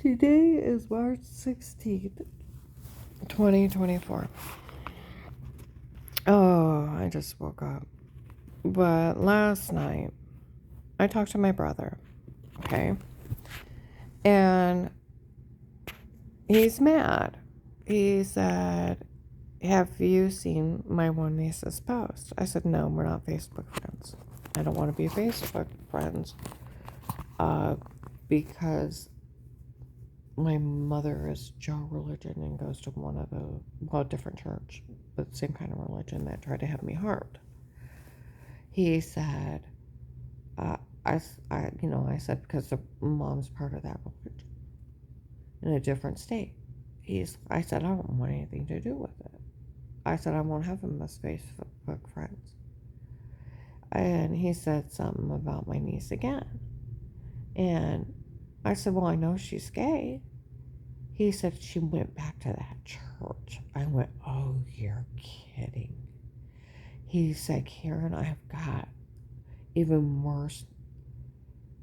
Today is March 16th, 2024. Oh, I just woke up. But last night, I talked to my brother, okay? And he's mad. He said, "Have you seen my one niece's post?" I said, "No, we're not Facebook friends. I don't want to be Facebook friends because my mother is Joe religion and goes to one of different church, but same kind of religion that tried to have me harmed." He said, I said, because the mom's part of that religion in a different state. I said, I don't want anything to do with it. I said, I won't have him as Facebook friends. And he said something about my niece again. And I said, well, I know she's gay. He said she went back to that church. I went, oh, you're kidding. He said, Karen, I've got even worse.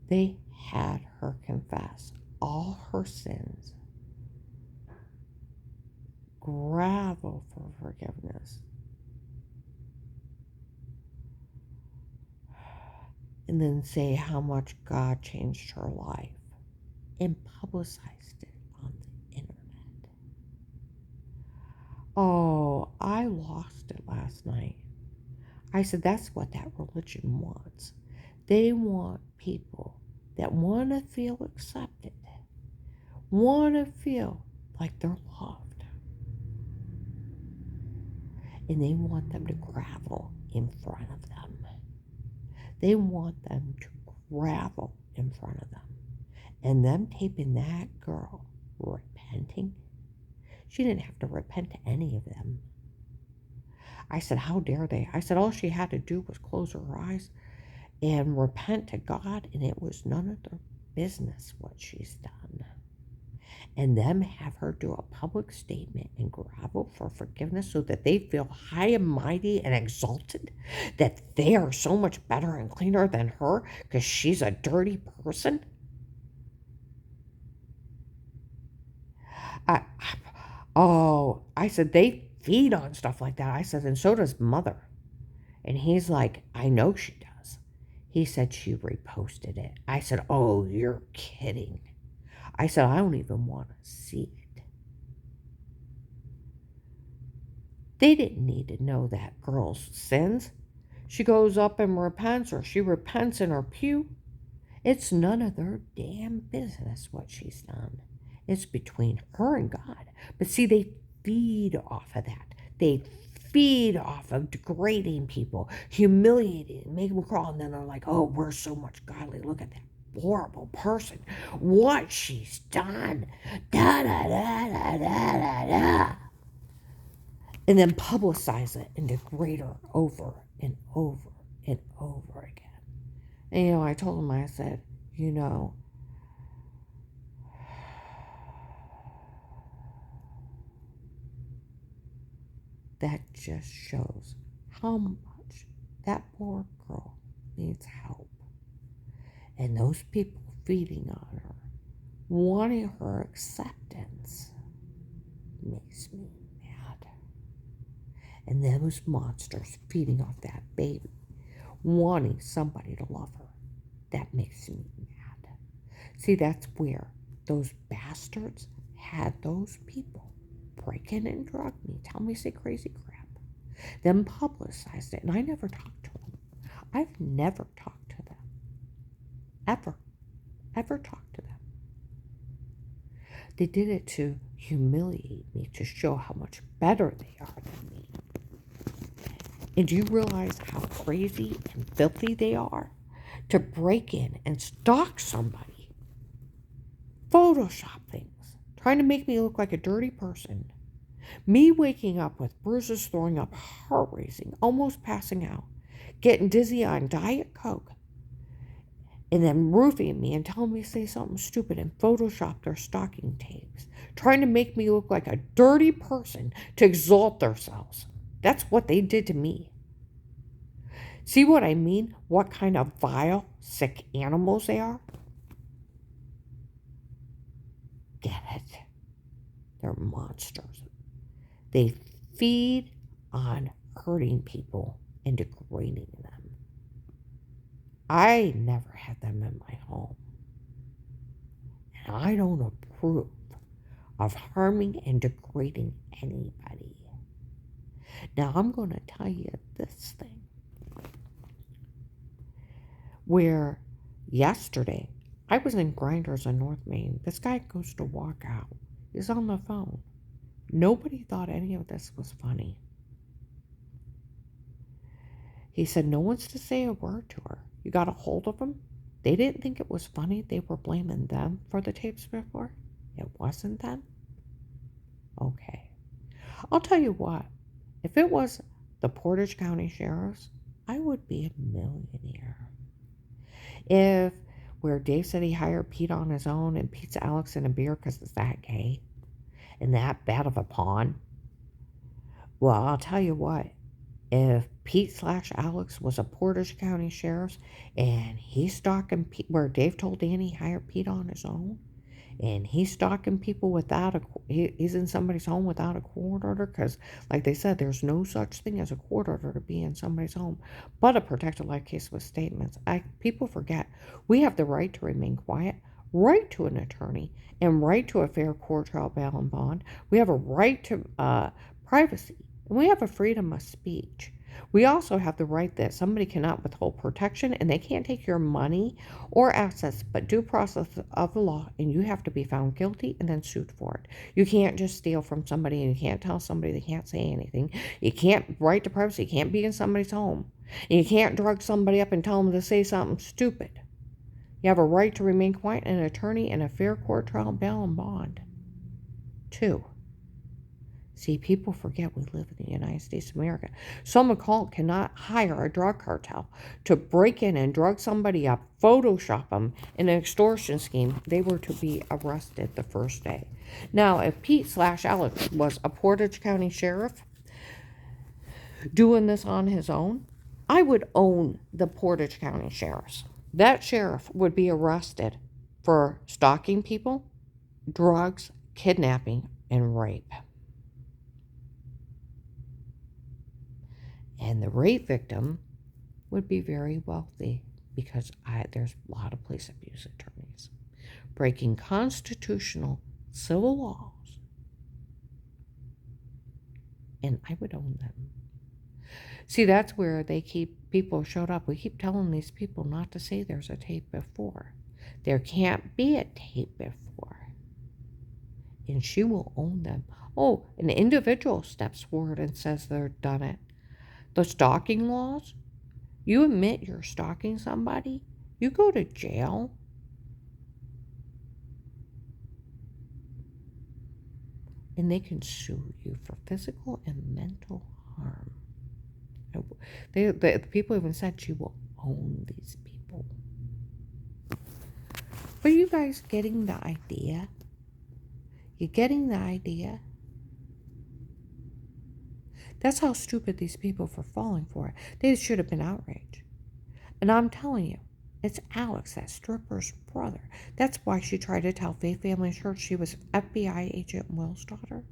They had her confess all her sins, grovel for forgiveness, and then say how much God changed her life and publicized it on the internet. Oh, I lost it last night. I said, that's what that religion wants. They want people that want to feel accepted, want to feel like they're loved. And they want them to grovel in front of them. They want them to grovel in front of them. And them taping that girl repenting. She didn't have to repent to any of them. I said, how dare they? I said, all she had to do was close her eyes and repent to God, and it was none of their business what she's done. And them have her do a public statement and grovel for forgiveness so that they feel high and mighty and exalted, that they are so much better and cleaner than her because she's a dirty person. I said, they feed on stuff like that. I said, and so does Mother. And he's like, I know she does. He said she reposted it. I said, oh, you're kidding. I said, I don't even want to see it. They didn't need to know that girl's sins. She goes up and repents, or she repents in her pew. It's none of their damn business what she's done. It's between her and God. But see, they feed off of that. They feed off of degrading people, humiliating, making them crawl, and then they're like, oh, we're so much godly. Look at that horrible person. What she's done. Da da da da da da da. And then publicize it and degrade her over and over and over again. And, I told him, I said, that just shows how much that poor girl needs help. And those people feeding on her, wanting her acceptance, makes me mad. And those monsters feeding off that baby, wanting somebody to love her, that makes me mad. See, that's where those bastards had those people break in and drug me, tell me say crazy crap, then publicized it, and I never talked to them. I've never talked to them. Ever talked to them. They did it to humiliate me, to show how much better they are than me. And do you realize how crazy and filthy they are? To break in and stalk somebody, Photoshop things, trying to make me look like a dirty person. Me waking up with bruises, throwing up, heart racing, almost passing out, getting dizzy on Diet Coke, and then roofing me and telling me to say something stupid and Photoshop their stalking tapes, trying to make me look like a dirty person to exalt themselves. That's what they did to me. See what I mean? What kind of vile, sick animals they are? They're monsters. They feed on hurting people and degrading them. I never had them in my home. And I don't approve of harming and degrading anybody. Now, I'm going to tell you this thing. Where yesterday, I was in Grinders in North Main. This guy goes to walk out. He's on the phone. Nobody thought any of this was funny. He said no one's to say a word to her. You got a hold of them? They didn't think it was funny. They were blaming them for the tapes before. It wasn't them? Okay. I'll tell you what. If it was the Portage County Sheriffs, I would be a millionaire. If where Dave said he hired Pete on his own and Pete's Alex in a beer because it's that gay and that bad of a pawn, well, I'll tell you what. If Pete/Alex was a Portage County Sheriff and he's stalking Pete, where Dave told Danny he hired Pete on his own, and he's stalking people without he's in somebody's home without a court order, because like they said, there's no such thing as a court order to be in somebody's home, but a protected life case with statements. People forget we have the right to remain quiet, right to an attorney, and right to a fair court trial, bail, and bond. We have a right to privacy, and we have a freedom of speech. We also have the right that somebody cannot withhold protection and they can't take your money or assets, but due process of the law, and you have to be found guilty and then sued for it. You can't just steal from somebody, and you can't tell somebody they can't say anything. You can't right to privacy. You can't be in somebody's home. And you can't drug somebody up and tell them to say something stupid. You have a right to remain quiet, and an attorney, and a fair court trial, bail, and bond. 2. See, people forget we live in the United States of America. Some occult cannot hire a drug cartel to break in and drug somebody up, Photoshop them in an extortion scheme. They were to be arrested the first day. Now, if Pete/Alex was a Portage County Sheriff doing this on his own, I would own the Portage County Sheriffs. That sheriff would be arrested for stalking people, drugs, kidnapping, and rape. And the rape victim would be very wealthy because there's a lot of police abuse attorneys breaking constitutional civil laws, and I would own them. See, that's where people showed up. We keep telling these people not to say there's a tape before. There can't be a tape before. And she will own them. Oh, an individual steps forward and says they've done it. The stalking laws, you admit you're stalking somebody, you go to jail. And they can sue you for physical and mental harm. The people even said she will own these people. But you guys getting the idea? You getting the idea? That's how stupid these people for falling for it. They should have been outraged. And I'm telling you, it's Alex, that stripper's brother. That's why she tried to tell Faith Family Church she was FBI agent Will's daughter.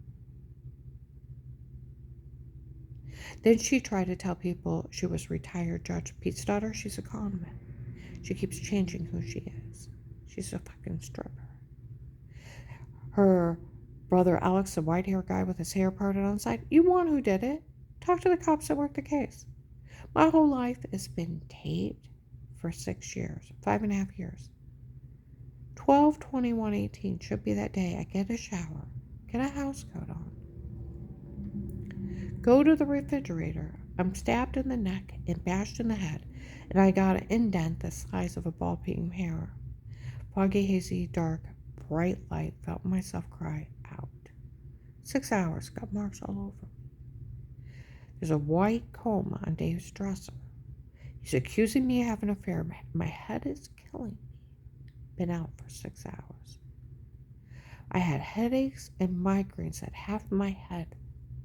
Then she tried to tell people she was retired Judge Pete's daughter. She's a con man. She keeps changing who she is. She's a fucking stripper. Her brother Alex, the white-haired guy with his hair parted on the side, you want who did it? Talk to the cops that worked the case. My whole life has been taped for 6 years, 5.5 years. 12/21/18 should be that day. I get a shower, get a house coat on, go to the refrigerator. I'm stabbed in the neck and bashed in the head, and I got an indent the size of a ball peen hair. Foggy, hazy, dark, bright light, felt myself cry out. 6 hours, got marks all over me. There's a white comb on Dave's dresser. He's accusing me of having an affair. My head is killing me. Been out for 6 hours. I had headaches and migraines that half my head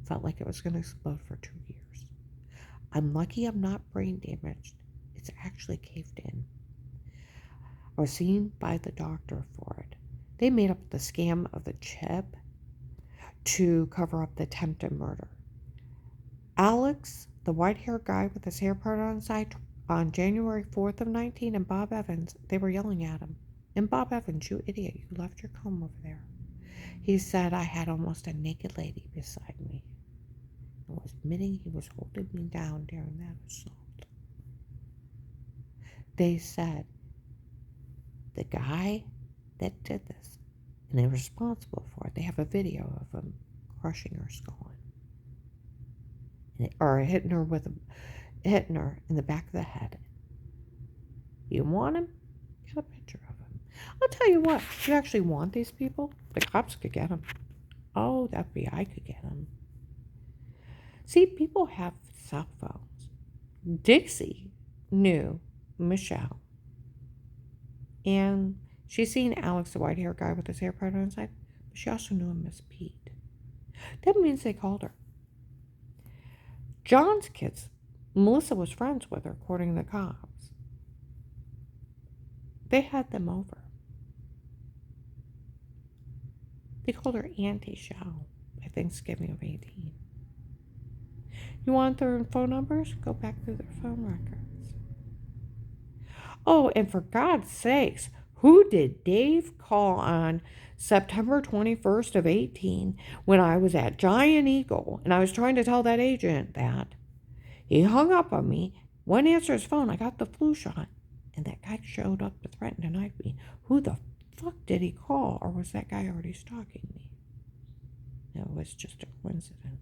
felt like it was going to explode for 2 years. I'm lucky I'm not brain damaged. It's actually caved in. I was seen by the doctor for it. They made up the scam of the chip to cover up the attempted murder. Alex, the white-haired guy with his hair part on the side, on January 4th of 19, and Bob Evans, they were yelling at him. And Bob Evans, you idiot, you left your comb over there. He said I had almost a naked lady beside me. And was admitting he was holding me down during that assault. They said the guy that did this, and they're responsible for it, they have a video of him crushing her skull or hitting her in the back of the head. You want him? Get a picture of him. I'll tell you what, if you actually want these people, the cops could get them. Oh, the FBI could get them. See, people have cell phones. Dixie knew Michelle. And she's seen Alex, the white-haired guy with his hair part on his side, but she also knew him as Pete. That means they called her. John's kids, Melissa was friends with her, according to the cops. They had them over. They called her Auntie Shell by Thanksgiving of 18. You want their phone numbers? Go back through their phone records. Oh, and for God's sakes, who did Dave call on September 21st of 18 when I was at Giant Eagle and I was trying to tell that agent that? He hung up on me, wouldn't answer his phone. I got the flu shot. And that guy showed up to threaten to knife me. Who the fuck did he call? Or was that guy already stalking me? It was just a coincidence.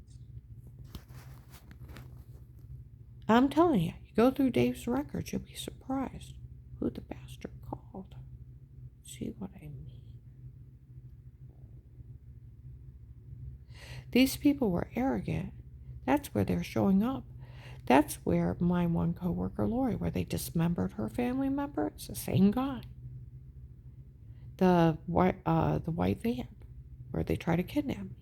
I'm telling you, you go through Dave's records, you'll be surprised who the bastard called. See what I mean? These people were arrogant. That's where they're showing up. That's where my one coworker, Lori, where they dismembered her family member. It's the same guy. The white van, where they try to kidnap me.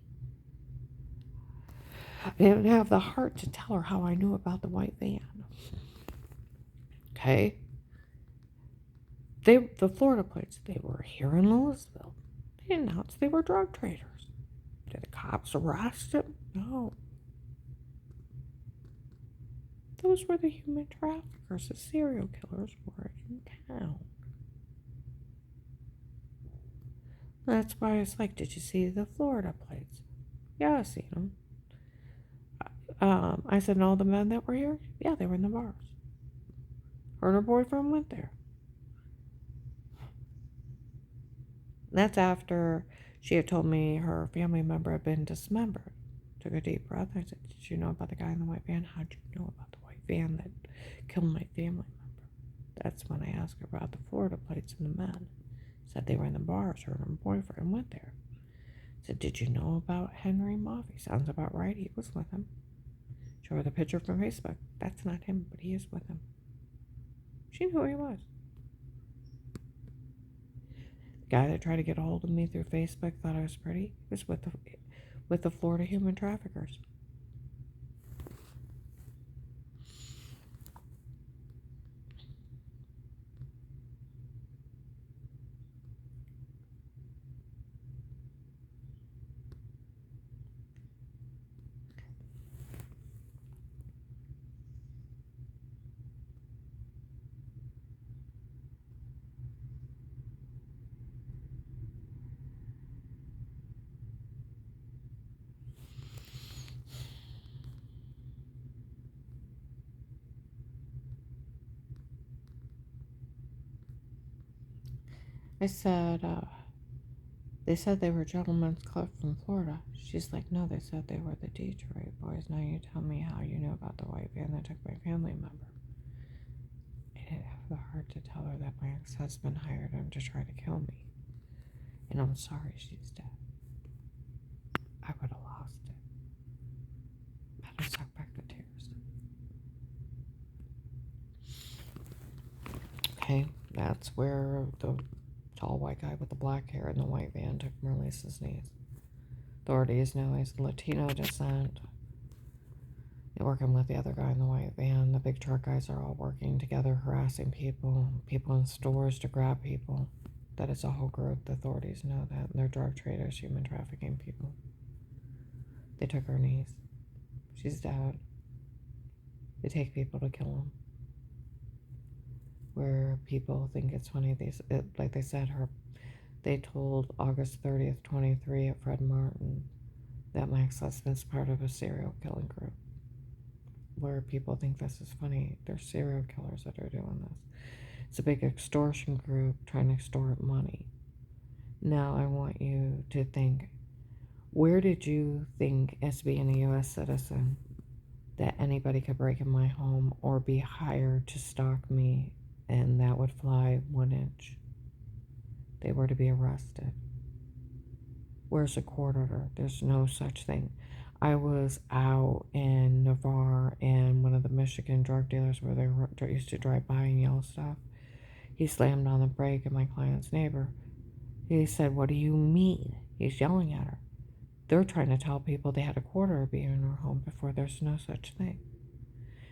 I didn't have the heart to tell her how I knew about the white van. Okay? The Florida plates, they were here in Louisville. They announced they were drug traders. Did the cops arrest them? No. Those were the human traffickers, the serial killers were in town. That's why it's like, did you see the Florida plates? Yeah, I seen them. I said, and all the men that were here? Yeah, they were in the bars. Her and her boyfriend went there. That's after she had told me her family member had been dismembered. Took a deep breath. I said, did you know about the guy in the white van? How'd you know about the white van that killed my family member? That's when I asked her about the Florida plates and the men. Said they were in the bars. Her and her boyfriend went there. Said, did you know about Henry Moffitt? Sounds about right. He was with him. Show her the picture from Facebook. That's not him, but he is with him. She knew who he was. The guy that tried to get a hold of me through Facebook thought I was pretty. He was with the Florida human traffickers. I said, they said they were Gentlemen's Club from Florida. She's like, no, they said they were the Detroit boys. Now you tell me how you know about the white van that took my family member. I didn't have the heart to tell her that my ex-husband hired him to try to kill me. And I'm sorry she's dead. I would have lost it. I had to suck back the tears. Okay, that's where the tall white guy with the black hair and the white van took Merlisa's niece. Authorities know he's Latino descent. They're working with the other guy in the white van. The big truck guys are all working together, harassing people in stores to grab people. That is a whole group. The authorities know that. They're drug traders, human trafficking people. They took her niece. She's dead. They take people to kill them. Where people think it's funny, like they said, they told August 30th, 23 at Fred Martin that my ex-husband's part of a serial killing group. Where people think this is funny, they're serial killers that are doing this. It's a big extortion group trying to extort money. Now I want you to think, where did you think, as being a U.S. citizen, that anybody could break in my home or be hired to stalk me and that would fly 1 inch? They were to be arrested. Where's a court order? There's no such thing. I was out in Navarre, and one of the Michigan drug dealers where they used to drive by and yell stuff, he slammed on the brake at my client's neighbor. He said, "What do you mean?" He's yelling at her. They're trying to tell people they had a court order be in her home before there's no such thing.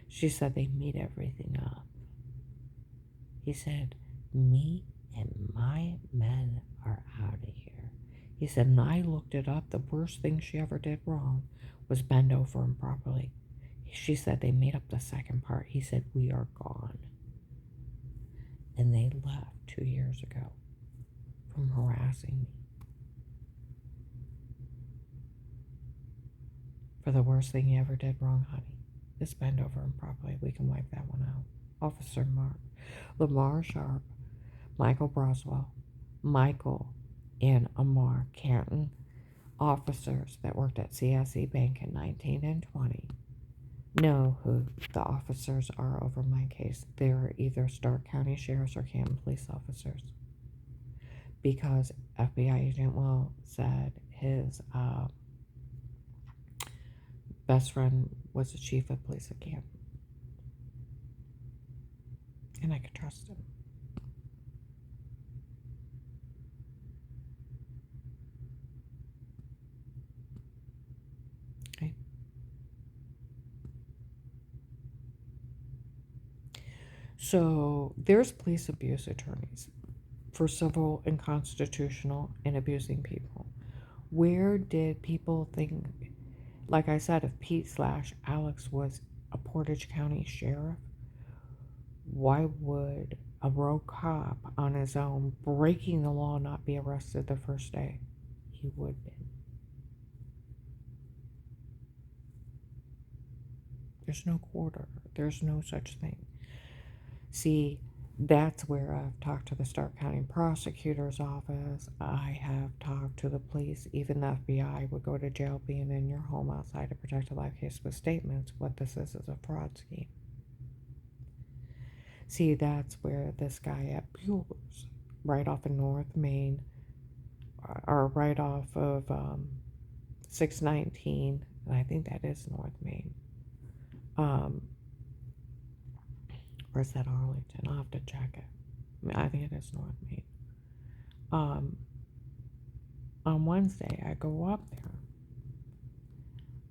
She said they made everything up. He said, "Me and my men are out of here." He said, and I looked it up. The worst thing she ever did wrong was bend over improperly. She said they made up the second part. He said, "We are gone." And they left 2 years ago from harassing me. For the worst thing you ever did wrong, honey, is bend over improperly. We can wipe that one out. Officer Lamar Sharp, Michael Broswell, Michael and Amar Canton, officers that worked at CSE Bank in 19 and 20, know who the officers are over my case. They're either Stark County Sheriffs or Canton police officers. Because FBI Agent Will said his best friend was the chief of police at Canton. And I could trust him. Okay. So there's police abuse attorneys for civil and constitutional and abusing people. Where did people think, like I said, if Pete/Alex was a Portage County sheriff, why would a rogue cop on his own breaking the law not be arrested the first day? He would be. There's no court order. There's no such thing. See, that's where I've talked to the Stark County Prosecutor's Office. I have talked to the police. Even the FBI would go to jail being in your home outside a protected life case with statements. What this is a fraud scheme. See, that's where this guy at Bueller's, right off of North Main, or right off of 619, and I think that is North Main. Or is that Arlington? I'll have to check it. I think it is North Main. On Wednesday, I go up there.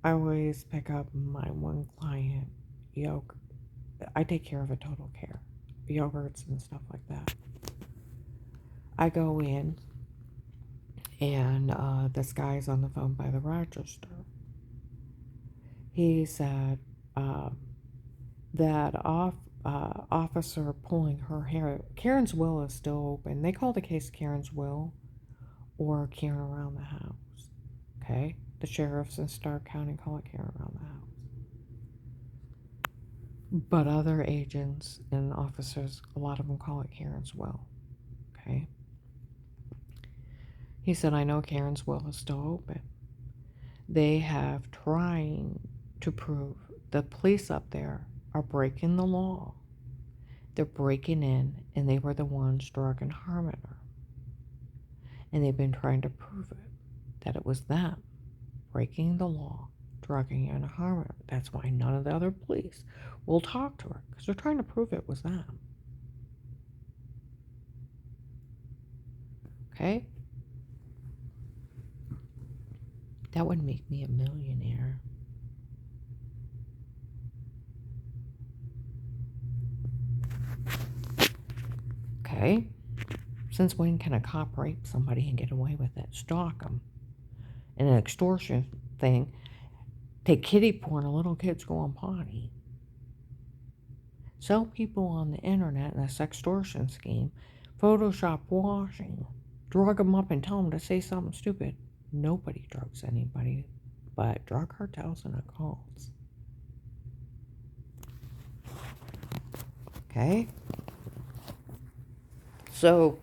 I always pick up my one client, yogurt. I take care of a total care, yogurts and stuff like that. I go in, and this guy's on the phone by the register. He said that officer pulling her hair. Karen's will is still open. They call the case Karen's will or Karen around the house. Okay? The sheriffs in Stark County call it Karen around the house. But other agents and officers, a lot of them call it Karen's will. Okay? He said, I know Karen's will is still open. They have trying to prove the police up there are breaking the law. They're breaking in, and they were the ones drug and harming her. And they've been trying to prove it, that it was them breaking the law, drugging and harming her. That's why none of the other police will talk to her, because they're trying to prove it was them. Okay? That would make me a millionaire. Okay? Since when can a cop rape somebody and get away with it? Stalk them. And an extortion thing, take kiddie porn and little kids go on potty. Sell people on the internet in a sextortion scheme. Photoshop washing. Drug them up and tell them to say something stupid. Nobody drugs anybody but drug cartels and occults. Okay? So,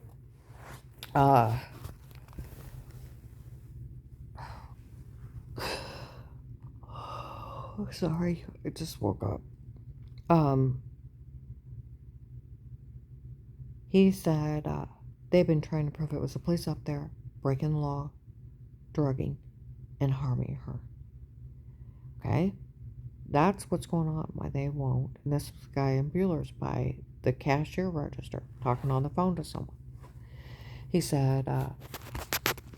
sorry, I just woke up. He said they've been trying to prove it was the police up there breaking the law, drugging, and harming her. Okay? That's what's going on, why they won't. And this guy in Bueller's by the cashier register, talking on the phone to someone. He said,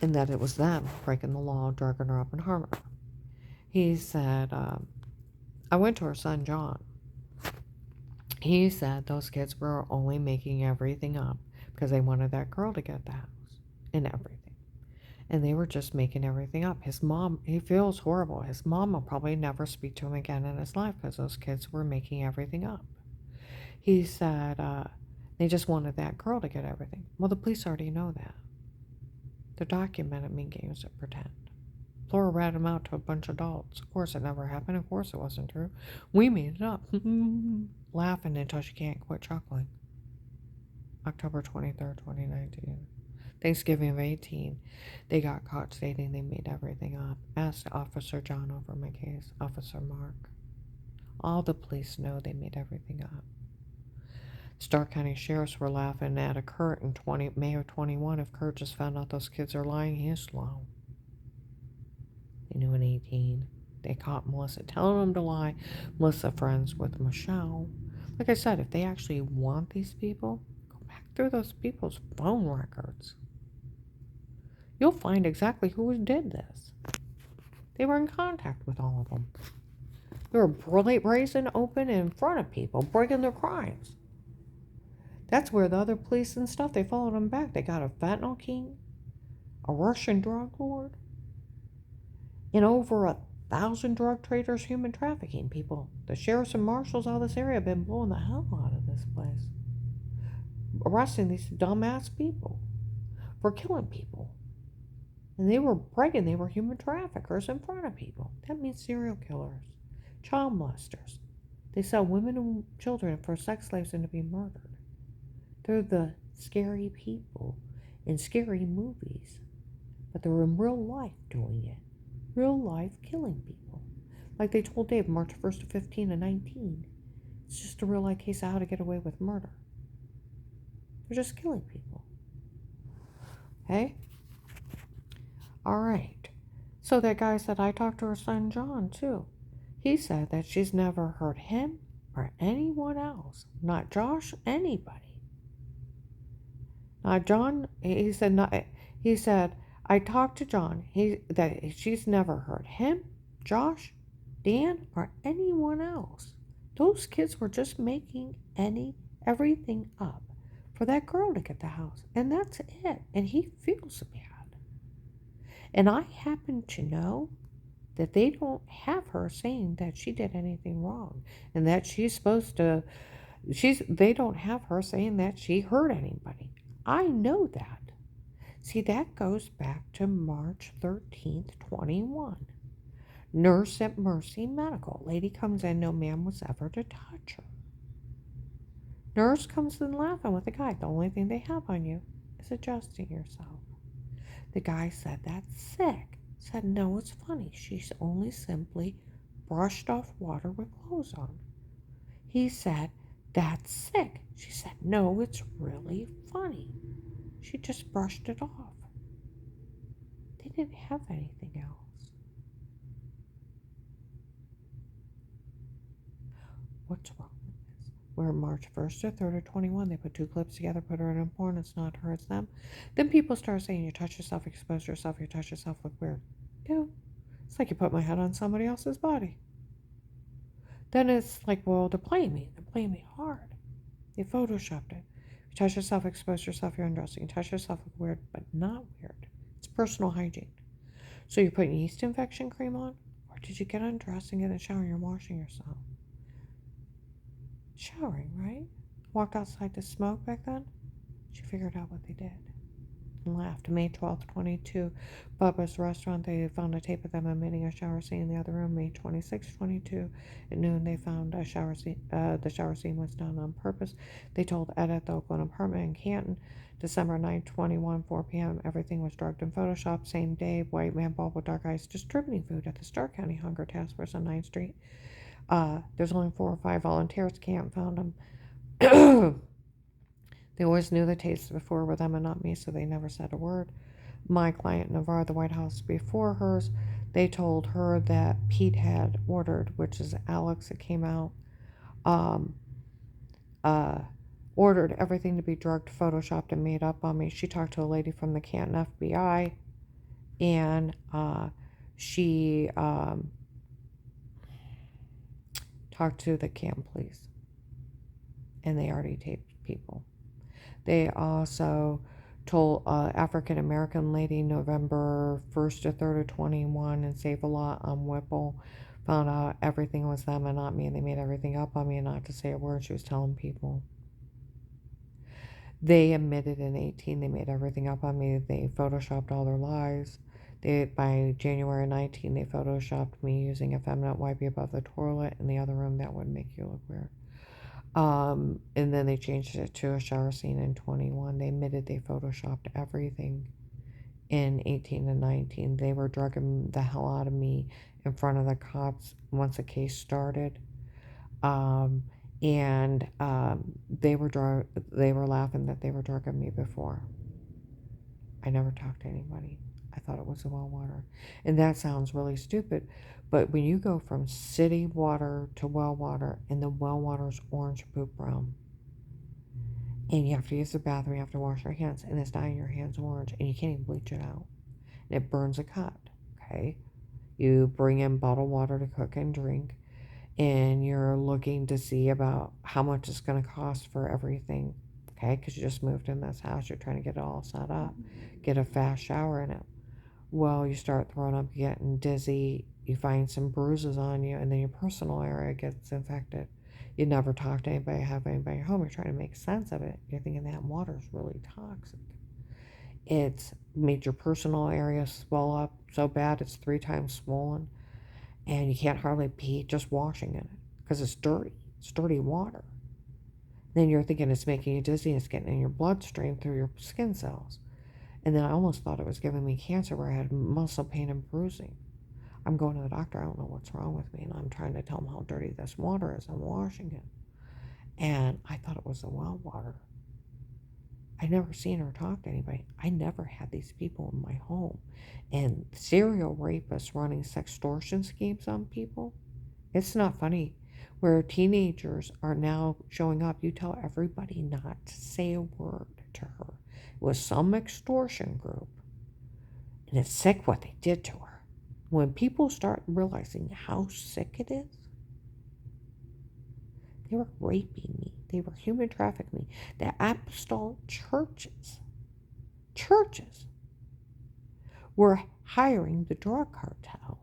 and that it was them breaking the law, drugging her up, and harming her. He said, I went to her son, John. He said those kids were only making everything up because they wanted that girl to get the house and everything. And they were just making everything up. His mom, he feels horrible. His mom will probably never speak to him again in his life because those kids were making everything up. He said they just wanted that girl to get everything. Well, the police already know that. They're documented mean games that pretend. Flora ratted him out to a bunch of adults. Of course it never happened. Of course it wasn't true. We made it up. Laughing until she can't quit chuckling. October 23rd, 2019. Thanksgiving of 18. They got caught stating they made everything up. Asked Officer John over my case. Officer Mark. All the police know they made everything up. Stark County sheriffs were laughing at a Kurt in May of 21. If Kurt just found out those kids are lying, he is slow. They knew in 18. They caught Melissa telling them to lie. Melissa friends with Michelle. Like I said, if they actually want these people, go back through those people's phone records. You'll find exactly who did this. They were in contact with all of them. They were brazen open in front of people, breaking their crimes. That's where the other police and stuff, they followed them back. They got a fentanyl king, a Russian drug lord, and over 1,000 drug traders, human trafficking people. The sheriffs and marshals out of this area have been blowing the hell out of this place. Arresting these dumbass people for killing people. And they were bragging they were human traffickers in front of people. That means serial killers, child molesters. They sell women and children for sex slaves and to be murdered. They're the scary people in scary movies. But they're in real life doing it. Real life killing people. Like they told Dave, March 1st to 15 and 19. It's just a real life case of how to get away with murder. They're just killing people. Okay? Alright. So that guy said, I talked to her son John too. He said that she's never heard him or anyone else. Not Josh, anybody. Now John, he said, I talked to John. That she's never heard him, Josh, Dan, or anyone else. Those kids were just making everything up for that girl to get the house. And that's it. And he feels bad. And I happen to know that they don't have her saying that she did anything wrong. And that they don't have her saying that she hurt anybody. I know that. See, that goes back to March 13th, 21. Nurse at Mercy Medical. Lady comes in, no man was ever to touch her. Nurse comes in laughing with the guy. The only thing they have on you is adjusting yourself. The guy said, that's sick. Said, no, it's funny. She's only simply brushed off water with clothes on. He said, that's sick. She said, no, it's really funny. She just brushed it off. They didn't have anything else. What's wrong with this? We're March 1st or 3rd or 21. They put two clips together, put her in a porn. It's not her, it's them. Then people start saying, you touch yourself, expose yourself, you touch yourself, look weird. Ew. It's like you put my head on somebody else's body. Then it's like, well, they're playing me. They're playing me hard. They photoshopped it. You touch yourself, expose yourself, you're undressing. Touch yourself, look weird, but not weird. It's personal hygiene. So you're putting yeast infection cream on? Or did you get undressed and get in the shower and you're washing yourself? Showering, right? Walked outside to smoke back then? She figured out what they did and laughed. May 12th, 22, Bubba's restaurant. They found a tape of them emitting a shower scene in the other room. May 26th, 22, at noon, they found a shower scene. The shower scene was done on purpose. They told Ed at the Oakland apartment in Canton. December 9th, 21, 4 p.m. Everything was drugged and photoshopped. Same day, white man bald with dark eyes distributing food at the Stark County Hunger Task Force on 9th Street. There's only 4 or 5 volunteers. Can't found them. They always knew the tapes before were them and not me, so they never said a word. My client, Navarre, the White House before hers, they told her that Pete had ordered, which is Alex that came out, ordered everything to be drugged, photoshopped, and made up on me. She talked to a lady from the Canton FBI, and she talked to the Canton police, and they already taped people. They also told African American lady November 1st to 3rd of 21 and Save-A-Lot on Whipple found out everything was them and not me, and they made everything up on me and not to say a word. She was telling people. They admitted in 18 they made everything up on me. They photoshopped all their lies. By January 19, they photoshopped me using effeminate wipey above the toilet in the other room. That would make you look weird. And then they changed it to a shower scene in 21. They admitted they photoshopped everything in 18 and 19. They were drugging the hell out of me in front of the cops once the case started. They were laughing that they were drugging me before. I never talked to anybody. I thought it was the well water. And that sounds really stupid, but when you go from city water to well water, and the well water's orange poop brown, and you have to use the bathroom, you have to wash your hands, and it's dyeing your hands orange, and you can't even bleach it out, and it burns a cut, okay? You bring in bottled water to cook and drink, and you're looking to see about how much it's going to cost for everything, okay? Because you just moved in this house, you're trying to get it all set up, get a fast shower in it. Well, you start throwing up, getting dizzy, you find some bruises on you, and then your personal area gets infected. You never talk to anybody, have anybody home, you're trying to make sense of it. You're thinking that water is really toxic. It's made your personal area swell up so bad it's 3 times swollen, and you can't hardly pee just washing in it because it's dirty. It's dirty water. Then you're thinking it's making you dizzy and it's getting in your bloodstream through your skin cells. And then I almost thought it was giving me cancer where I had muscle pain and bruising. I'm going to the doctor. I don't know what's wrong with me. And I'm trying to tell him how dirty this water is. I'm washing it. And I thought it was the well water. I never seen her talk to anybody. I never had these people in my home. And serial rapists running sextortion schemes on people. It's not funny. Where teenagers are now showing up, you tell everybody not to say a word to her. It was some extortion group, and it's sick what they did to her. When people start realizing how sick it is, they were raping me. They were human trafficking me. The apostolic churches were hiring the drug cartel.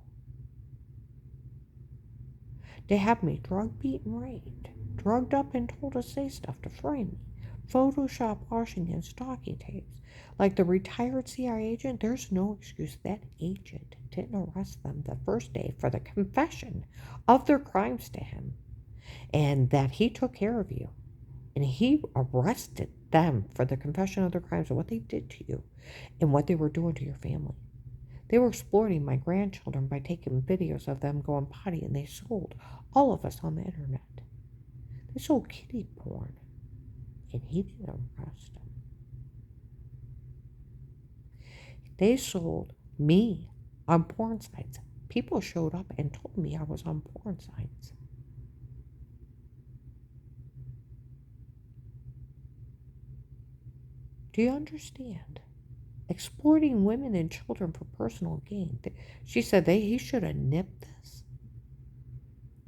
They had me drug beaten, raped, drugged up and told to say stuff to frame me. Photoshop washing and stalking tapes. Like the retired CIA agent, there's no excuse. That agent didn't arrest them the first day for the confession of their crimes to him, and that he took care of you. And he arrested them for the confession of their crimes and what they did to you and what they were doing to your family. They were exploiting my grandchildren by taking videos of them going potty, and they sold all of us on the internet. They sold kiddie porn. And he didn't arrest them. They sold me on porn sites. People showed up and told me I was on porn sites. Do you understand? Exploiting women and children for personal gain. She said he should have nipped this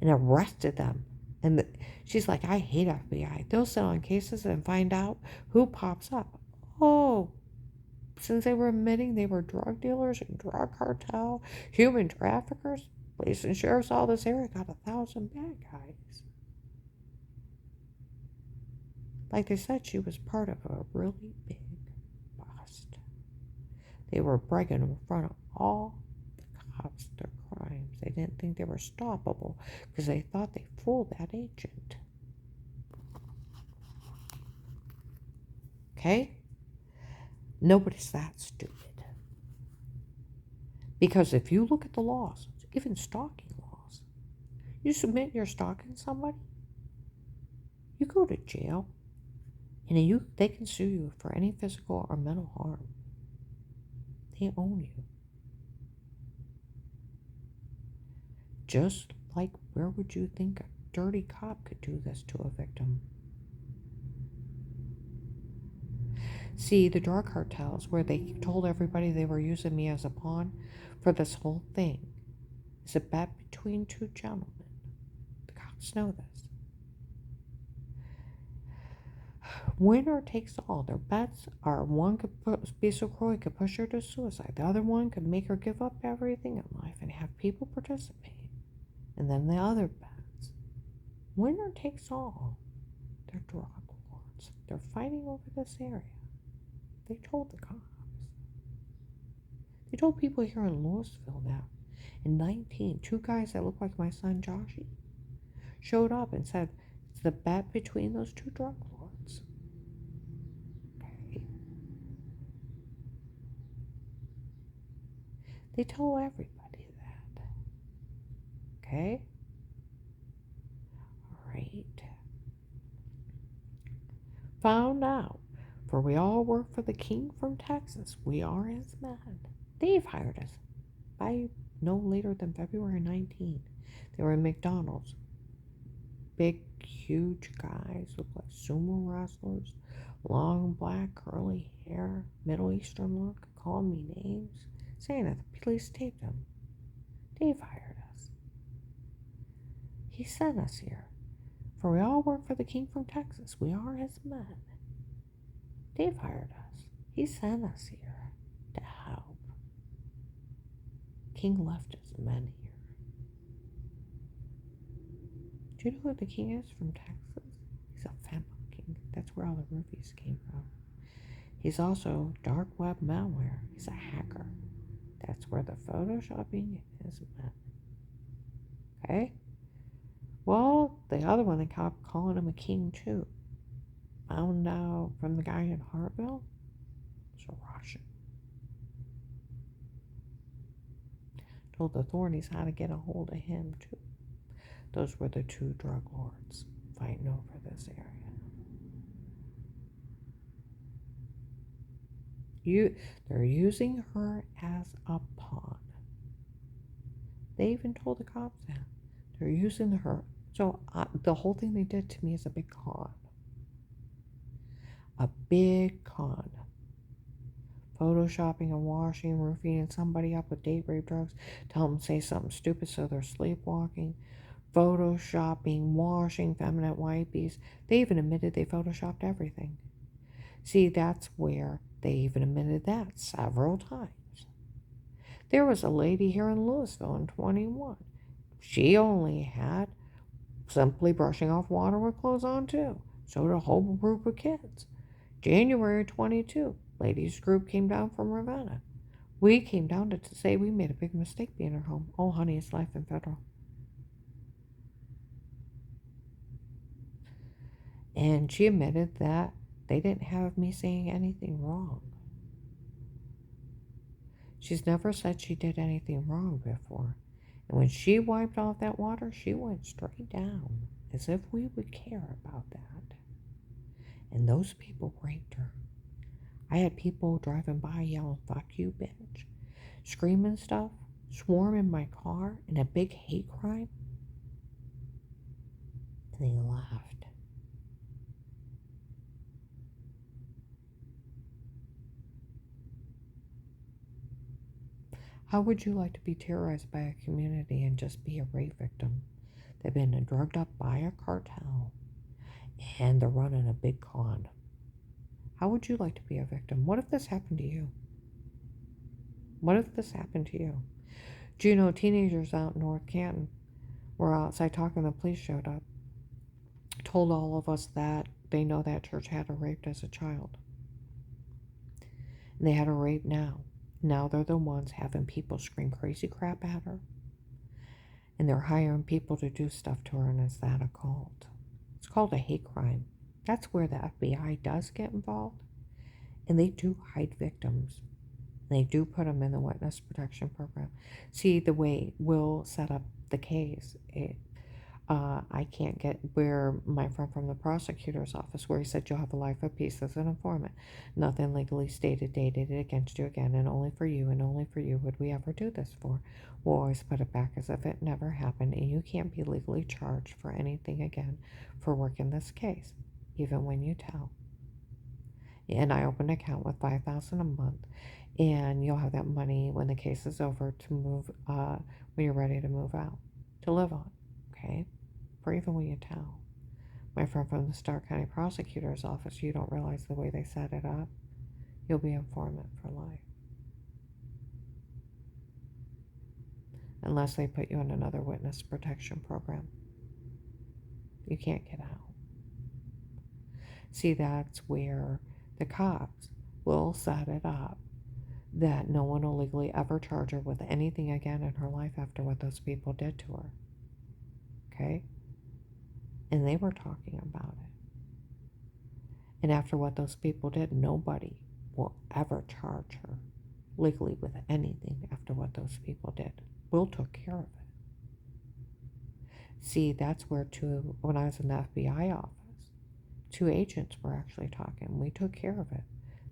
and arrested them And she's like, I hate FBI. They'll sit on cases and find out who pops up. Oh, since they were admitting they were drug dealers and drug cartel, human traffickers, police and sheriffs, all this area got 1,000 bad guys. Like they said, she was part of a really big bust. They were bragging in front of all the cops their crimes. They didn't think they were stoppable because they thought they fooled that agent. Okay? Nobody's that stupid. Because if you look at the laws, even stalking laws, you submit you're stalking somebody, you go to jail, and they can sue you for any physical or mental harm. They own you. Just like, where would you think a dirty cop could do this to a victim? See, the drug cartels, where they told everybody they were using me as a pawn for this whole thing, is a bet between two gentlemen. The cops know this. Winner takes all. Their bets are one could be so cruel he could push her to suicide. The other one could make her give up everything in life and have people participate. And then the other bets. Winner takes all. They're drug lords. They're fighting over this area. They told the cops. They told people here in Louisville that in 19, two guys that look like my son Joshy showed up and said it's the bet between those two drug lords. Okay. They tell everybody that. Okay? Alright. Found out, for we all work for the king from Texas. We are his men. They've hired us by no later than February 19. They were in McDonald's. Big, huge guys look like sumo wrestlers. Long, black, curly hair. Middle Eastern look. Calling me names. Saying that the police taped them. They've hired us. He sent us here. For we all work for the king from Texas. We are his men. They've hired us. He sent us here to help. King left his men here. Do you know who the king is from Texas? He's a fentanyl king. That's where all the rubies came from. He's also dark web malware. He's a hacker. That's where the photoshopping is meant. Okay? Well, the other one, they kept calling him a king too. Found out from the guy in Hartville, it's a Russian. Told the authorities how to get a hold of him too. Those were the two drug lords fighting over this area. They're using her as a pawn. They even told the cops that. They're using her. So the whole thing they did to me is a big con. A big con. Photoshopping and washing, roofing somebody up with date rape drugs. Tell them to say something stupid so they're sleepwalking. Photoshopping, washing, feminine wipes. They even admitted they photoshopped everything. See, that's where they even admitted that several times. There was a lady here in Louisville in 21. She only had simply brushing off water with clothes on too. So did a whole group of kids. January 22, ladies group came down from Ravenna. We came down to say we made a big mistake being at home. Oh, honey, it's life in federal. And she admitted that they didn't have me saying anything wrong. She's never said she did anything wrong before. And when she wiped off that water, she went straight down, as if we would care about that. And those people raped her. I had people driving by yelling, "Fuck you, bitch," screaming stuff, swarming my car in a big hate crime. And they laughed. How would you like to be terrorized by a community and just be a rape victim? They've been drugged up by a cartel and they're running a big con. How would you like to be a victim? What if this happened to you? What if this happened to you? Do you know teenagers out in North Canton were outside talking, the police showed up, told all of us that they know that church had her raped as a child. And they had her raped now. Now they're the ones having people scream crazy crap at her. And they're hiring people to do stuff to her, and is that a cult? It's called a hate crime. That's where the FBI does get involved. And they do hide victims. They do put them in the witness protection program. See, the way we'll set up the case, I can't get where my friend from the prosecutor's office, where he said you'll have a life of peace as an informant. Nothing legally stated dated against you again, and only for you would we ever do this for. We'll always put it back as if it never happened, and you can't be legally charged for anything again for working this case, even when you tell. And I open an account with $5,000 a month, and you'll have that money when the case is over to move, when you're ready to move out, to live on, okay? For even when you tell. My friend from the Stark County Prosecutor's Office, you don't realize the way they set it up. You'll be informant for life. Unless they put you in another witness protection program. You can't get out. See, that's where the cops will set it up that no one will legally ever charge her with anything again in her life after what those people did to her. Okay? And they were talking about it. And after what those people did, nobody will ever charge her legally with anything after what those people did. Will took care of it. See, that's where when I was in the FBI office, 2 agents were actually talking. We took care of it.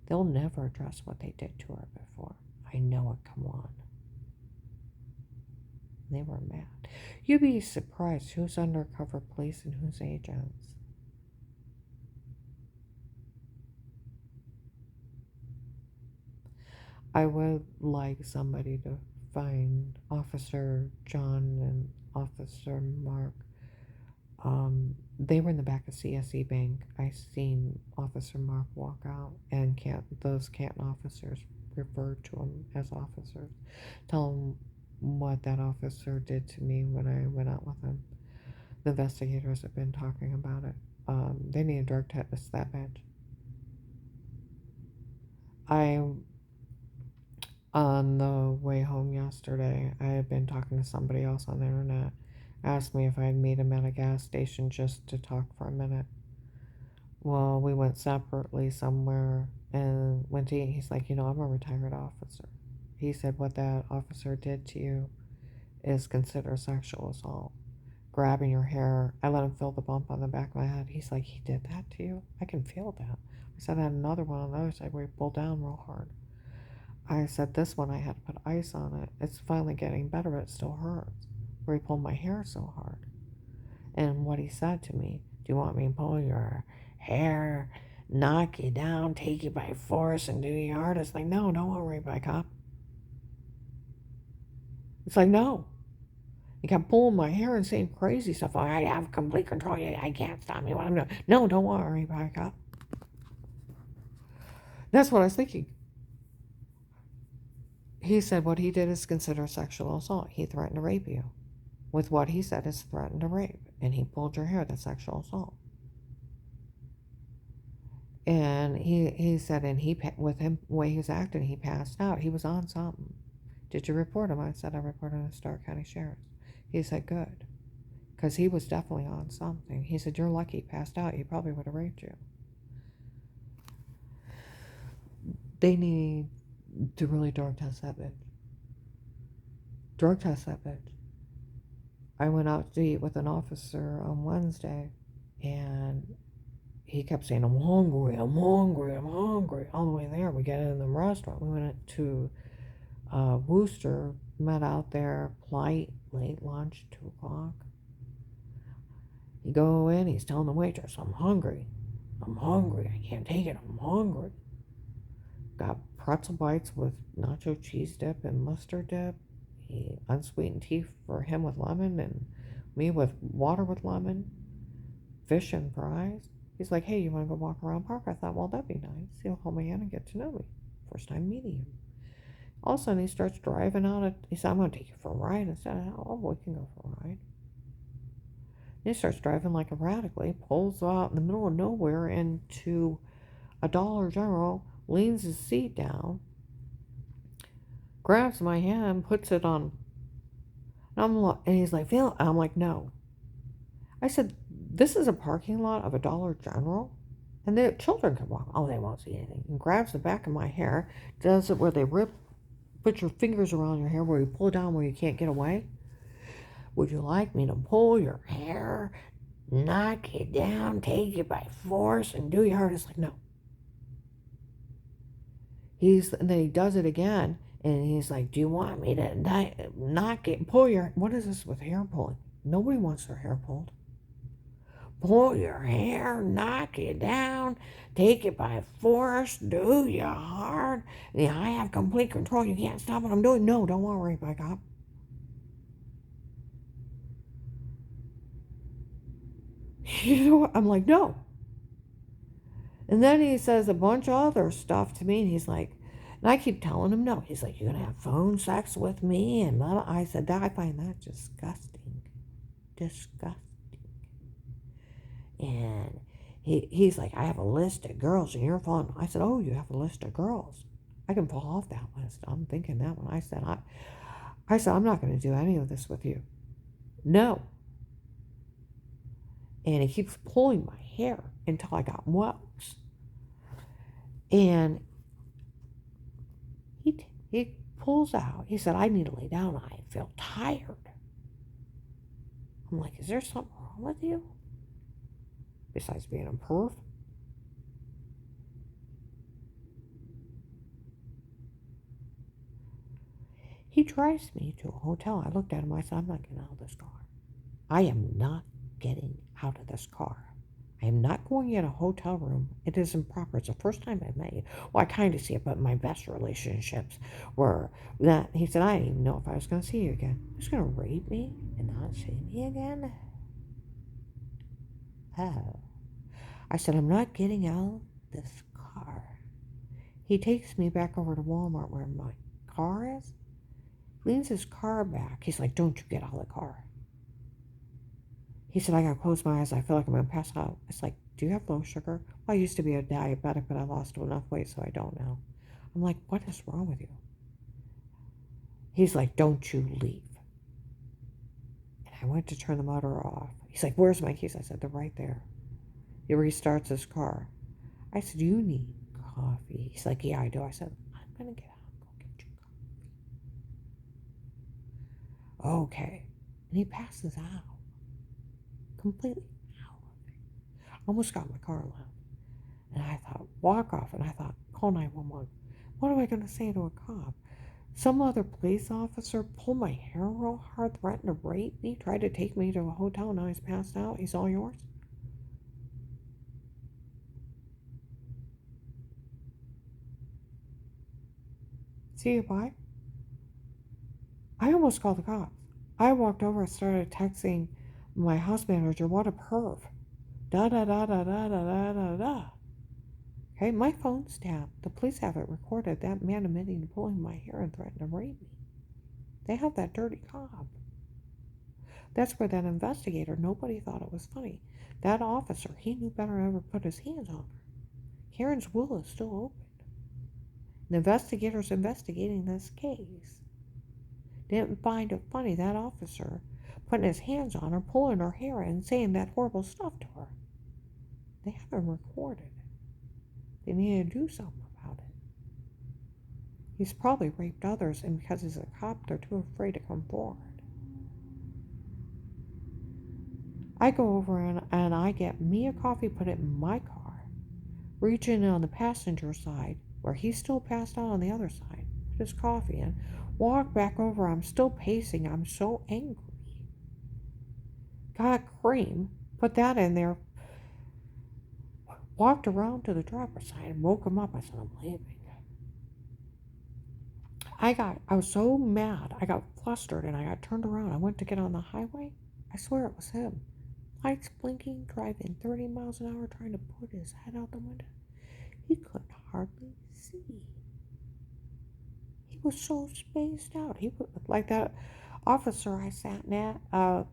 They'll never address what they did to her before. I know it, come on. They were mad. You'd be surprised who's undercover police and who's agents. I would like somebody to find Officer John and Officer Mark. They were in the back of CSE Bank. I seen Officer Mark walk out, and those Canton officers referred to him as officers. Tell him what that officer did to me when I went out with him. The investigators have been talking about it. They need a drug test that bad. On the way home yesterday, I had been talking to somebody else on the internet. Asked me if I'd meet him at a gas station just to talk for a minute. Well, we went separately somewhere and went to eat. He's like, I'm a retired officer. He said what that officer did to you is considered sexual assault. Grabbing your hair. I let him feel the bump on the back of my head. He's like, he did that to you? I can feel that. I said, I had another one on the other side where he pulled down real hard. I said, this one I had to put ice on it. It's finally getting better, but it still hurts. Where he pulled my hair so hard. And what he said to me, do you want me to pull your hair, knock you down, take you by force, and do you hard? It's like, no, don't worry, by cop. It's like, no. He kept pulling my hair and saying crazy stuff. I have complete control. I can't stop me. What I'm doing. No, don't worry, by cop. That's what I was thinking. He said what he did is considered sexual assault. He threatened to rape you. With what he said is threatened to rape. And he pulled your hair. That's sexual assault. And he said, and with him, the way he was acting, he passed out. He was on something. Did you report him? I said, I reported the Stark County Sheriff's. He said, good. Because he was definitely on something. He said, you're lucky he passed out. He probably would have raped you. They need to really drug test that bitch. Drug test that bitch. I went out to eat with an officer on Wednesday, and he kept saying, I'm hungry. All the way there, we get in the restaurant. We went to Wooster, met out there, late lunch, 2 o'clock. You go in, he's telling the waitress, I'm hungry. I can't take it. I'm hungry. Got pretzel bites with nacho cheese dip and mustard dip. Unsweetened tea for him with lemon, and me with water with lemon, fish and fries. He's like, hey, you want to go walk around park? I thought, well, that'd be nice. He'll hold my hand and get to know me. First time meeting him. All of a sudden, he starts driving out. He said, I'm going to take you for a ride. I said, oh, we can go for a ride. And he starts driving like erratically, pulls out in the middle of nowhere into a Dollar General, leans his seat down, grabs my hand, puts it on. And he's like, Phil, I'm like, no. I said, this is a parking lot of a Dollar General, and the children can walk. Oh, they won't see anything. And grabs the back of my hair, does it where they put your fingers around your hair where you pull down where you can't get away. Would you like me to pull your hair, knock you down, take you by force, and do your hardest? Like, no. And then he does it again, and he's like, do you want me to knock it, pull your, what is this with hair pulling? Nobody wants their hair pulled. Pull your hair, knock you down, take it by force, do you hard. Yeah, I have complete control. You can't stop what I'm doing. No, don't worry, by God. You know what? I'm like, no. And then he says a bunch of other stuff to me, and he's like, and I keep telling him no. He's like, you're going to have phone sex with me? And blah, blah. I said, that I find that disgusting. Disgusting. And he's like, I have a list of girls and you're falling. I said, oh, you have a list of girls. I can fall off that list. I'm thinking that one. I said, I'm not going to do any of this with you. No. And he keeps pulling my hair until I got welts. And he pulls out. He said, I need to lay down. I feel tired. I'm like, is there something wrong with you? Besides being a perv? He drives me to a hotel. I looked at him. I said, I'm not getting out of this car. I am not getting out of this car. I am not going in a hotel room. It is improper. It's the first time I've met you. Well, I kind of see it, but my best relationships were that. He said, I didn't even know if I was going to see you again. He was going to rape me and not see me again? Oh. I said, I'm not getting out of this car. He takes me back over to Walmart where my car is, leans his car back. He's like, don't you get out of the car. He said, I gotta close my eyes. I feel like I'm gonna pass out. It's like, do you have low sugar? Well, I used to be a diabetic, but I lost enough weight, so I don't now. I'm like, what is wrong with you? He's like, don't you leave. And I went to turn the motor off. He's like, where's my keys? I said, they're right there. He restarts his car. I said, you need coffee. He's like, yeah, I do. I said, I'm going to get out and go get you coffee. Okay. And he passes out. Completely out of it. Almost got my car left. And I thought, walk off. And I thought, call 911. What am I going to say to a cop? Some other police officer pulled my hair real hard, threatened to rape me, tried to take me to a hotel. Now he's passed out. He's all yours. See you, bye. I almost called the cops. I walked over and started texting my house manager, what a perv. Da da da da da da da da da. Okay, my phone's tapped. The police have it recorded. That man admitting to pulling my hair and threatening to rape me. They have that dirty cop. That's where that investigator, nobody thought it was funny. That officer, he knew better than ever put his hands on her. Karen's will is still open. The investigators investigating this case didn't find it funny, that officer putting his hands on her, pulling her hair and saying that horrible stuff to her. They haven't recorded. They need to do something about it. He's probably raped others, and because he's a cop, they're too afraid to come forward. I go over and I get me a coffee, put it in my car, reach in on the passenger side, where he's still passed out on the other side, put his coffee in, walk back over. I'm still pacing. I'm so angry. Got cream, put that in there, walked around to the driver's side and woke him up. I said, I'm leaving. I was so mad. I got flustered and I got turned around. I went to get on the highway. I swear it was him. Lights blinking, driving 30 miles an hour, trying to put his head out the window. He could hardly see. He was so spaced out. He was like that officer I sat at,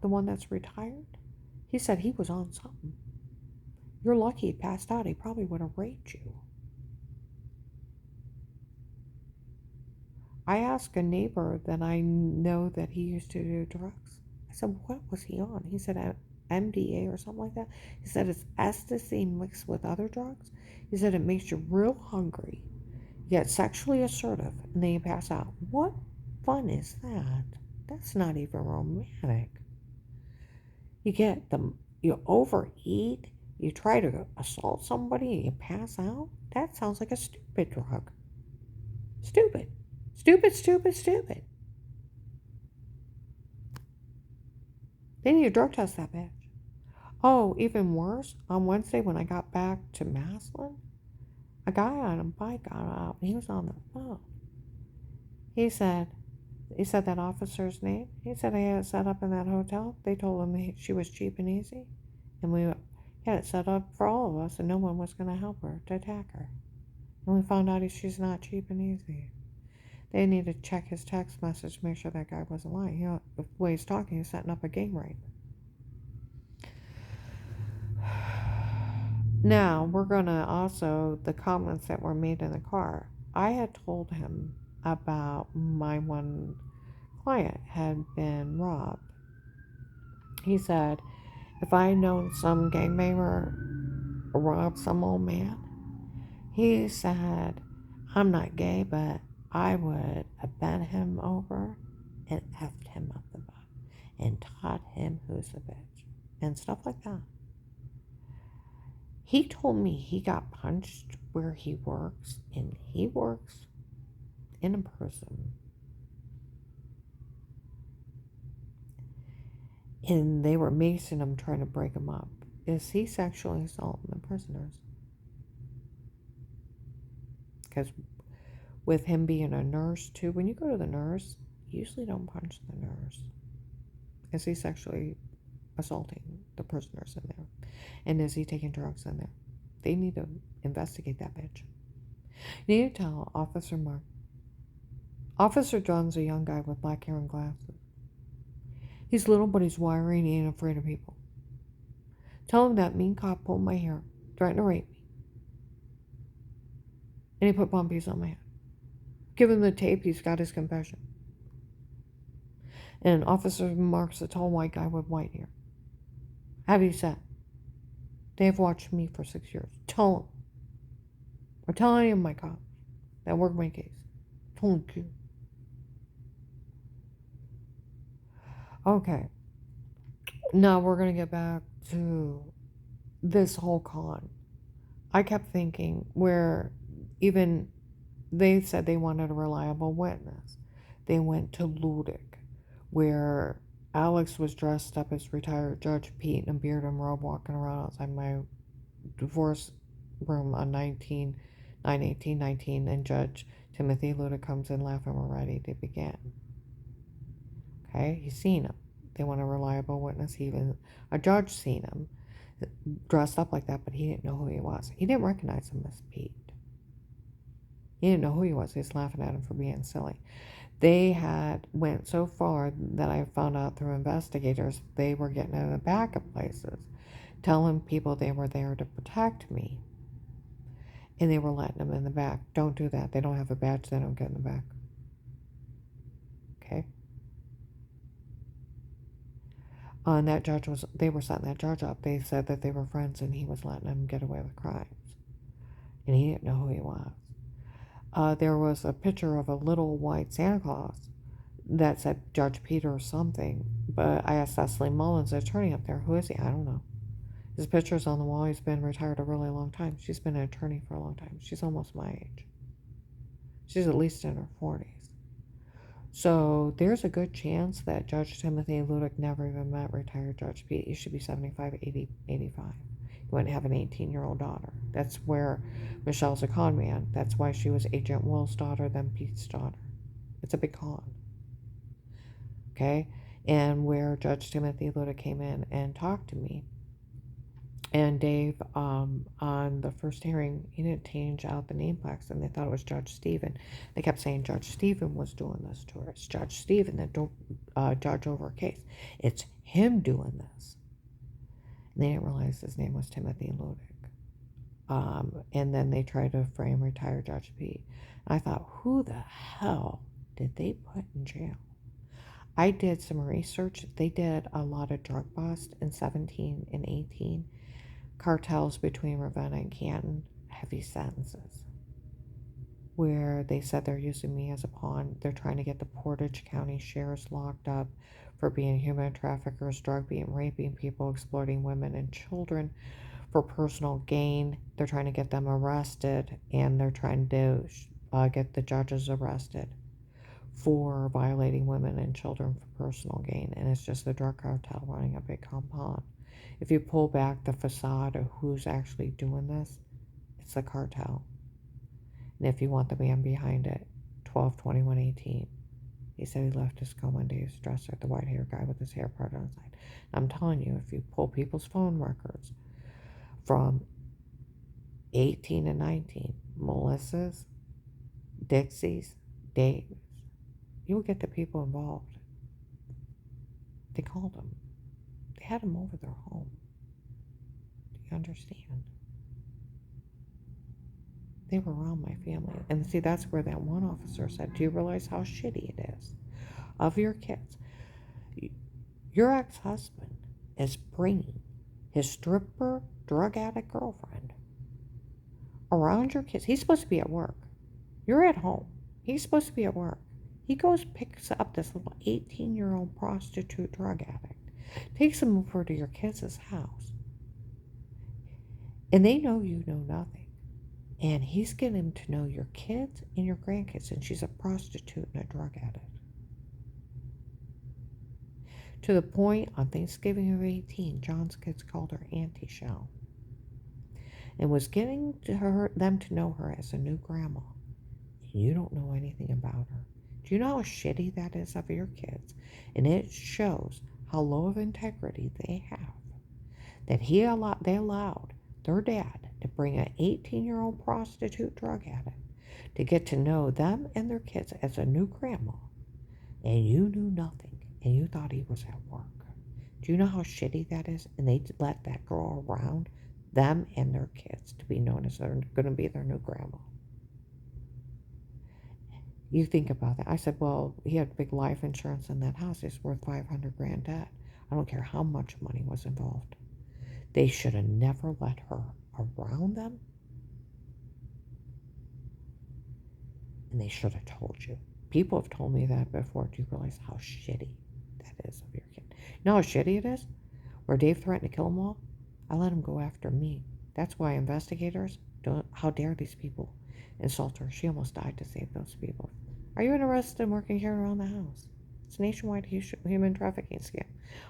the one that's retired. He said he was on something. You're lucky he passed out. He probably would have raped you. I asked a neighbor that I know that he used to do drugs. I said, what was he on? He said MDA or something like that. He said it's ecstasy mixed with other drugs. He said it makes you real hungry, yet sexually assertive, and then you pass out. What fun is that? That's not even romantic. You overeat, you try to assault somebody, and you pass out? That sounds like a stupid drug. Stupid. Stupid, stupid, stupid. They need to drug test that bitch. Oh, even worse, on Wednesday when I got back to Maslin, a guy on a bike got out and he was on the phone. He said that officer's name. He said he had it set up in that hotel. They told him she was cheap and easy. And we had it set up for all of us and no one was going to help her to attack her. And we found out she's not cheap and easy. They need to check his text message to make sure that guy wasn't lying. You know, the way he's talking, he's setting up a gang rape. Now, we're going to also, the comments that were made in the car. I had told him about my one client had been robbed. He said, if I had known some gangbanger robbed some old man, he said, I'm not gay, but I would have bent him over and effed him up the butt and taught him who's a bitch and stuff like that. He told me he got punched where he works, and he works in a prison. And they were macing him, trying to break him up. Is he sexually assaulting the prisoners? Because with him being a nurse too, when you go to the nurse, you usually don't punch the nurse. Is he sexually assaulting the prisoners in there? And is he taking drugs in there? They need to investigate that bitch. You need to tell Officer Mark. Officer John's a young guy with black hair and glasses. He's little, but he's wiry and he ain't afraid of people. Tell him that mean cop pulled my hair, threatened to rape me. And he put bumpies on my head. Give him the tape, he's got his confession. And Officer Mark's a tall white guy with white hair. Heavy set. They have watched me for 6 years. Tell him. Or tell any of my cops that work my case. Tell him to. Okay. Now we're going to get back to this whole con. I kept thinking where even they said they wanted a reliable witness. They went to Ludic, where Alex was dressed up as retired Judge Pete in a beard and robe walking around outside my divorce room on 9/18/19, and Judge Timothy Ludic comes in laughing, we're ready to begin. Okay, he's seen him. They want a reliable witness. Even a judge seen him dressed up like that, but he didn't know who he was. He didn't recognize him as Pete. He didn't know who he was. He was laughing at him for being silly. They had went so far that I found out through investigators they were getting in the back of places, telling people they were there to protect me. And they were letting them in the back. Don't do that. They don't have a badge. They don't get in the back. Okay? And that judge they were setting that judge up. They said that they were friends and he was letting them get away with crimes. And he didn't know who he was. There was a picture of a little white Santa Claus that said Judge Peter or something. But I asked Cecily Mullins, the attorney up there, who is he? I don't know. His picture's on the wall. He's been retired a really long time. She's been an attorney for a long time. She's almost my age. She's at least in her 40s. So there's a good chance that Judge Timothy Ludic never even met retired Judge Pete. He should be 75, 80, 85. He wouldn't have an 18-year-old daughter. That's where Michelle's a con man. That's why she was Agent Will's daughter, then Pete's daughter. It's a big con. Okay? and where Judge Timothy Luda came in and talked to me. And Dave, on the first hearing, he didn't change out the name plaques, and they thought it was Judge Stephen. They kept saying Judge Stephen was doing this to her. It's Judge Stephen that don't judge over a case. It's him doing this. And they didn't realize his name was Timothy Ludick. And then they tried to frame retired Judge Pete. I thought, who the hell did they put in jail? I did some research. They did a lot of drug busts in 17 and 18. Cartels between Ravenna and Canton, heavy sentences. Where they said they're using me as a pawn. They're trying to get the Portage County sheriffs locked up for being human traffickers, drug being, raping people, exploiting women and children for personal gain. They're trying to get them arrested, and they're trying to get the judges arrested for violating women and children for personal gain. And it's just the drug cartel running a big compound. If you pull back the facade of who's actually doing this, it's the cartel. And if you want the man behind it, 12/21/18. He said he left his car one day. He was dressed like the white-haired guy with his hair parted on the side. I'm telling you, if you pull people's phone records from 18 and 19, Melissa's, Dixie's, Dave's, you will get the people involved. They called them. They had them over their home. Do you understand? They were around my family. And see, that's where that one officer said, do you realize how shitty it is of your kids? Your ex-husband is bringing his stripper, drug addict girlfriend around your kids. He's supposed to be at work. You're at home. He's supposed to be at work. He goes, picks up this little 18-year-old prostitute drug addict, takes him over to your kids' house. And they know you know nothing. And he's getting to know your kids and your grandkids, and she's a prostitute and a drug addict. To the point, on Thanksgiving of 18, John's kids called her Auntie Shell, and was getting to them to know her as a new grandma. And you don't know anything about her. Do you know how shitty that is of your kids? And it shows how low of integrity they have. That they allowed their dad to bring an 18-year-old prostitute drug addict to get to know them and their kids as a new grandma. And you knew nothing, and you thought he was at work. Do you know how shitty that is? And they let that girl around them and their kids to be known as they're going to be their new grandma. You think about that. I said, well, he had big life insurance in that house. It's worth $500,000 debt. I don't care how much money was involved. They should have never let her around them. And they should have told you. People have told me that before. Do you realize how shitty that is of your kid? You know how shitty it is? Where Dave threatened to kill them all? I let him go after me. That's why investigators don't. How dare these people insult her? She almost died to save those people. Are you interested in working here around the house? It's a nationwide human trafficking scam.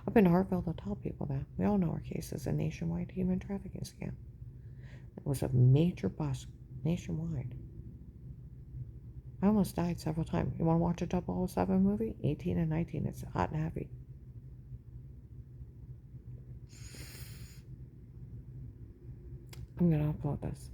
Up in Hartville, they'll tell people that. We all know our case is a nationwide human trafficking scam. It was a major bust nationwide. I almost died several times. You want to watch a 007 movie? 18 and 19. It's hot and heavy. I'm going to upload this.